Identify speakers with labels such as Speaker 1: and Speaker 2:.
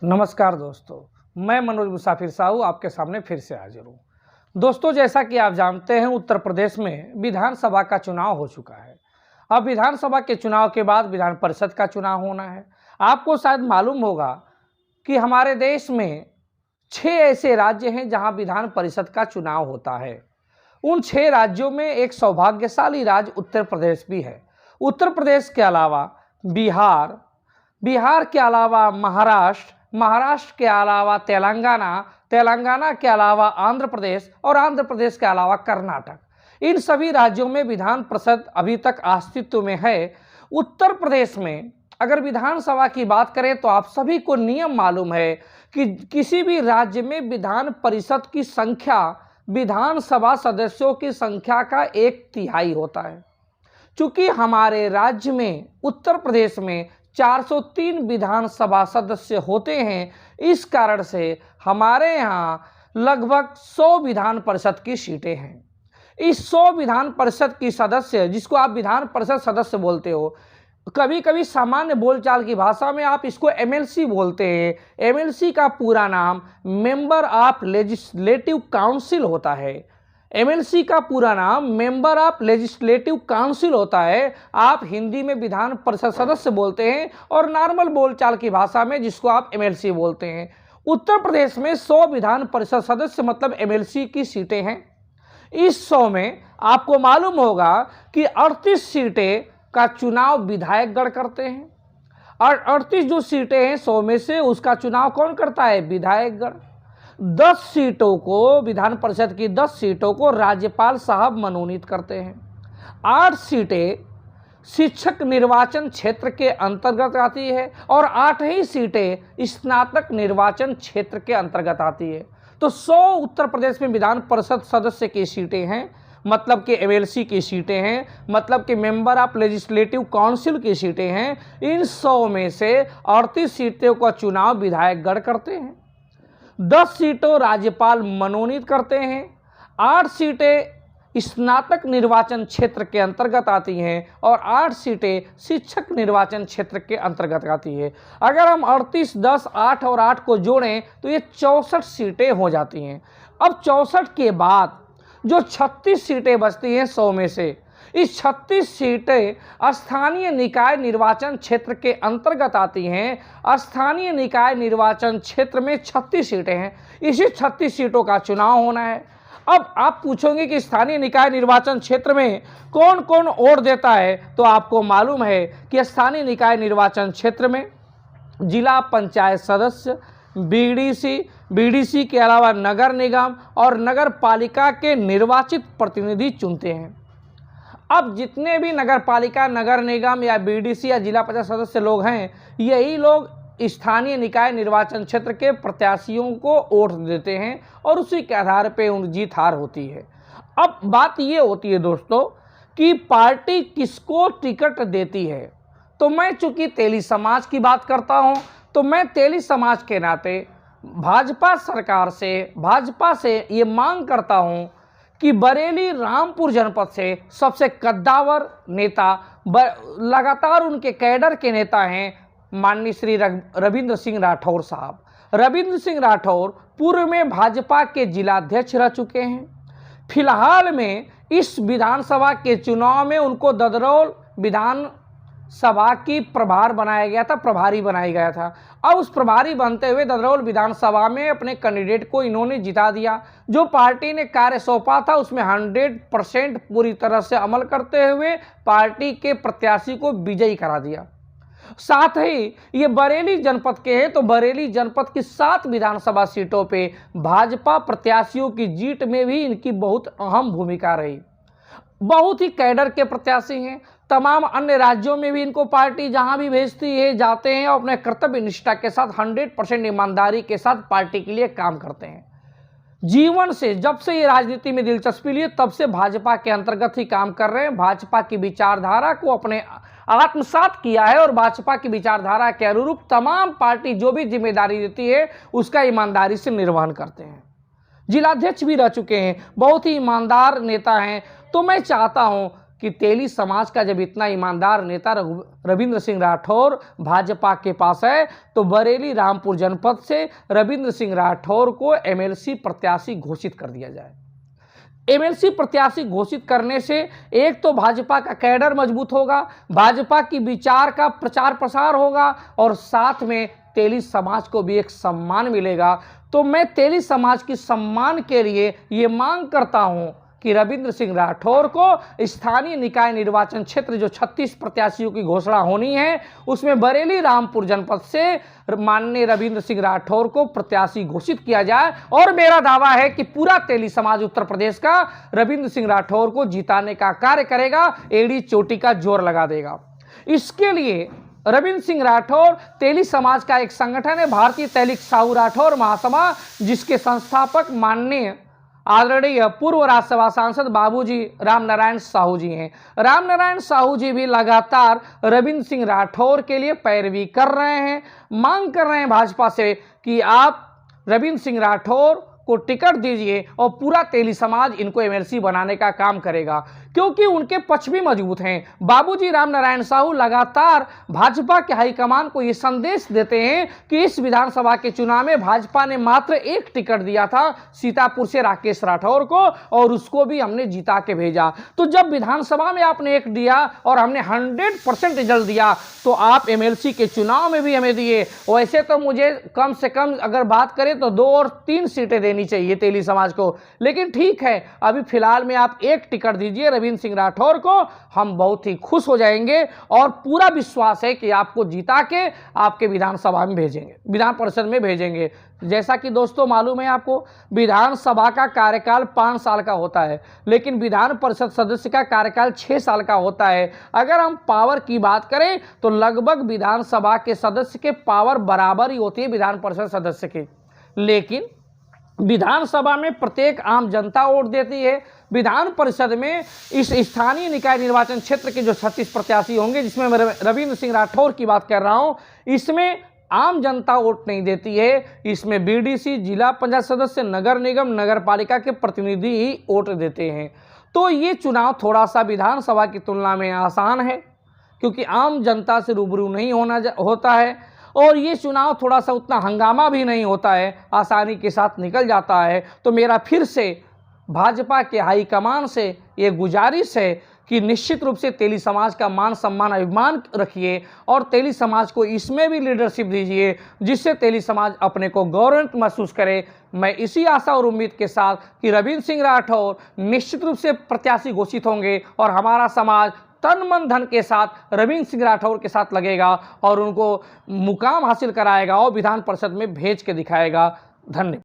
Speaker 1: नमस्कार दोस्तों, मैं मनोज मुसाफिर साहू आपके सामने फिर से हाजिर हूँ। दोस्तों, जैसा कि आप जानते हैं, उत्तर प्रदेश में विधानसभा का चुनाव हो चुका है। अब विधानसभा के चुनाव के बाद विधान परिषद का चुनाव होना है। आपको शायद मालूम होगा कि हमारे देश में 6 ऐसे राज्य हैं जहां विधान परिषद का चुनाव होता है। उन 6 राज्यों में एक सौभाग्यशाली राज्य उत्तर प्रदेश भी है। उत्तर प्रदेश के अलावा बिहार के अलावा महाराष्ट्र के अलावा तेलंगाना के अलावा आंध्र प्रदेश और आंध्र प्रदेश के अलावा कर्नाटक, इन सभी राज्यों में विधान परिषद अभी तक अस्तित्व में है। उत्तर प्रदेश में अगर विधानसभा की बात करें तो आप सभी को नियम मालूम है कि किसी भी राज्य में विधान परिषद की संख्या विधानसभा सदस्यों की संख्या का 1/3 होता है। चूंकि हमारे राज्य में उत्तर प्रदेश में 403 विधानसभा सदस्य होते हैं, इस कारण से हमारे यहाँ लगभग 100 विधान परिषद की सीटें हैं। इस 100 विधान परिषद की सदस्य, जिसको आप विधान परिषद सदस्य बोलते हो, कभी कभी सामान्य बोलचाल की भाषा में आप इसको एमएलसी बोलते हैं। एमएलसी का पूरा नाम मेंबर ऑफ लेजिस्लेटिव काउंसिल होता है। एमएलसी का पूरा नाम मेंबर ऑफ लेजिस्लेटिव काउंसिल होता है। आप हिंदी में विधान परिषद सदस्य बोलते हैं और नॉर्मल बोलचाल की भाषा में जिसको आप एमएलसी बोलते हैं। उत्तर प्रदेश में 100 विधान परिषद सदस्य मतलब एमएलसी की सीटें हैं। इस 100 में आपको मालूम होगा कि 38 सीटें का चुनाव विधायकगण करते हैं और 38 जो सीटें हैं 100 में से उसका चुनाव कौन करता है? विधायकगण। 10 सीटों को, विधान परिषद की 10 सीटों को राज्यपाल साहब मनोनीत करते हैं। 8 सीटें शिक्षक निर्वाचन क्षेत्र के अंतर्गत आती है और 8 ही सीटें स्नातक निर्वाचन क्षेत्र के अंतर्गत आती है। तो 100 उत्तर प्रदेश में विधान परिषद सदस्य की सीटें हैं, मतलब कि एमएलसी की सीटें हैं, मतलब कि मेंबर ऑफ लेजिस्लेटिव काउंसिल की सीटें हैं। इन 100 में से 38 सीटों का चुनाव विधायकगण करते हैं, 10 सीटों राज्यपाल मनोनीत करते हैं, 8 सीटें स्नातक निर्वाचन क्षेत्र के अंतर्गत आती हैं और 8 सीटें शिक्षक निर्वाचन क्षेत्र के अंतर्गत आती है। अगर हम 38, 10, 8 और 8 को जोड़ें तो ये 64 सीटें हो जाती हैं। अब 64 के बाद जो 36 सीटें बचती हैं 100 में से, इस 36 सीटें स्थानीय निकाय निर्वाचन क्षेत्र के अंतर्गत आती हैं। स्थानीय निकाय निर्वाचन क्षेत्र में 36 सीटें हैं। इसी 36 सीटों का चुनाव होना है। अब आप पूछोगे कि स्थानीय निकाय निर्वाचन क्षेत्र में कौन कौन वोट देता है, तो आपको मालूम है कि स्थानीय निकाय निर्वाचन क्षेत्र में जिला पंचायत सदस्य, बीडीसी के अलावा नगर निगम और नगर पालिका के निर्वाचित प्रतिनिधि चुनते हैं। अब जितने भी नगर पालिका, नगर निगम या बीडीसी या जिला पंचायत सदस्य लोग हैं, यही लोग स्थानीय निकाय निर्वाचन क्षेत्र के प्रत्याशियों को वोट देते हैं और उसी के आधार पे उन जीत हार होती है। अब बात ये होती है दोस्तों कि पार्टी किसको टिकट देती है। तो मैं चूंकि तेली समाज की बात करता हूँ, तो मैं तेली समाज के नाते भाजपा सरकार से, भाजपा से ये मांग करता हूँ कि बरेली रामपुर जनपद से सबसे कद्दावर नेता, लगातार उनके कैडर के नेता हैं माननीय श्री रविंद्र सिंह राठौर साहब। रविंद्र सिंह राठौर पूर्व में भाजपा के जिलाध्यक्ष रह चुके हैं। फिलहाल में इस विधानसभा के चुनाव में उनको ददरौल विधानसभा की प्रभारी बनाया गया था। अब उस प्रभारी बनते हुए ददरौल विधानसभा में अपने कैंडिडेट को इन्होंने जिता दिया। जो पार्टी ने कार्य सौंपा था उसमें 100% पूरी तरह से अमल करते हुए पार्टी के प्रत्याशी को विजयी करा दिया। साथ ही ये बरेली जनपद के हैं, तो बरेली जनपद की 7 विधानसभा सीटों पे भाजपा प्रत्याशियों की जीत में भी इनकी बहुत अहम भूमिका रही। बहुत ही कैडर के प्रत्याशी हैं। तमाम अन्य राज्यों में भी इनको पार्टी जहां भी भेजती है जाते हैं और अपने कर्तव्य निष्ठा के साथ 100% ईमानदारी के साथ पार्टी के लिए काम करते हैं। जीवन से जब से ये राजनीति में दिलचस्पी लिए तब से भाजपा के अंतर्गत ही काम कर रहे हैं। भाजपा की विचारधारा को अपने आत्मसात किया है और भाजपा की विचारधारा के अनुरूप तमाम पार्टी जो भी जिम्मेदारी देती है उसका ईमानदारी से निर्वहन करते हैं। जिलाध्यक्ष भी रह चुके हैं, बहुत ही ईमानदार नेता हैं। तो मैं चाहता हूं कि तेली समाज का जब इतना ईमानदार नेता रविंद्र सिंह राठौर भाजपा के पास है, तो बरेली रामपुर जनपद से रविंद्र सिंह राठौर को एमएलसी प्रत्याशी घोषित कर दिया जाए। एमएलसी प्रत्याशी घोषित करने से एक तो भाजपा का कैडर मजबूत होगा, भाजपा की विचार का प्रचार प्रसार होगा और साथ में तेली समाज को भी एक सम्मान मिलेगा। तो मैं तेली समाज की सम्मान के लिए ये मांग करता हूं कि रविंद्र सिंह राठौर को स्थानीय निकाय निर्वाचन क्षेत्र जो 36 प्रत्याशियों की घोषणा होनी है, उसमें बरेली रामपुर जनपद से माननीय रविंद्र सिंह राठौर को प्रत्याशी घोषित किया जाए। और मेरा दावा है कि पूरा तेली समाज उत्तर प्रदेश का रविंद्र सिंह राठौर को जिताने का कार्य करेगा, एड़ी चोटी का जोर लगा देगा। इसके लिए रविंद्र सिंह राठौर तेली समाज का एक संगठन है, भारतीय तैलिक साहू राठौर महासभा, जिसके संस्थापक माननीय आदरणीय पूर्व राज्यसभा सांसद बाबूजी रामनारायण साहू जी हैं। रामनारायण साहू जी भी लगातार रविंद्र सिंह राठौर के लिए पैरवी कर रहे हैं, मांग कर रहे हैं भाजपा से कि आप रविंद्र सिंह राठौर को टिकट दीजिए और पूरा तेली समाज इनको एमएलसी बनाने का काम करेगा, क्योंकि उनके पक्ष भी मजबूत हैं। बाबूजी रामनारायण साहू लगातार भाजपा के हाईकमान को ये संदेश देते हैं कि इस विधानसभा के चुनाव में भाजपा ने मात्र एक टिकट दिया था सीतापुर से राकेश राठौर को, और उसको भी हमने जिता के भेजा। तो जब विधानसभा में आपने एक दिया और हमने 100% रिजल्ट दिया, तो आप एमएलसी के चुनाव में भी हमें दिए। वैसे तो मुझे कम से कम अगर बात करें तो 2 और 3 सीटें देनी चाहिए तेली समाज को, लेकिन ठीक है, अभी फिलहाल में आप एक टिकट दीजिए रविंद्र सिंह राठौर को, हम बहुत ही खुश हो जाएंगे और पूरा विश्वास है कि आपको जिता के आपके विधानसभा में भेजेंगे, विधान परिषद में भेजेंगे। जैसा कि दोस्तों मालूम है आपको, विधानसभा का कार्यकाल 5 साल का होता है, लेकिन विधान परिषद सदस्य का कार्यकाल 6 साल का होता है। अगर हम पावर की बात करें तो लगभग विधानसभा के सदस्य के पावर बराबर ही होती है विधान परिषद सदस्य की, लेकिन विधानसभा में प्रत्येक आम जनता वोट देती है। विधान परिषद में इस स्थानीय निकाय निर्वाचन क्षेत्र के जो 36 प्रत्याशी होंगे, जिसमें मैं रविंद्र सिंह राठौर की बात कर रहा हूं, इसमें आम जनता वोट नहीं देती है। इसमें बीडीसी, जिला पंचायत सदस्य, नगर निगम, नगर पालिका के प्रतिनिधि ही वोट देते हैं। तो ये चुनाव थोड़ा सा विधानसभा की तुलना में आसान है, क्योंकि आम जनता से रूबरू नहीं होता है, और ये चुनाव थोड़ा सा उतना हंगामा भी नहीं होता है, आसानी के साथ निकल जाता है। तो मेरा फिर से भाजपा के हाईकमान से ये गुजारिश है कि निश्चित रूप से तेली समाज का मान सम्मान अभिमान रखिए और तेली समाज को इसमें भी लीडरशिप दीजिए, जिससे तेली समाज अपने को गौरवान्वित महसूस करे। मैं इसी आशा और उम्मीद के साथ कि रविंद्र सिंह राठौर निश्चित रूप से प्रत्याशी घोषित होंगे और हमारा समाज तन मन धन के साथ रविंद्र सिंह राठौर के साथ लगेगा और उनको मुकाम हासिल कराएगा और विधान परिषद में भेज के दिखाएगा। धन्यवाद।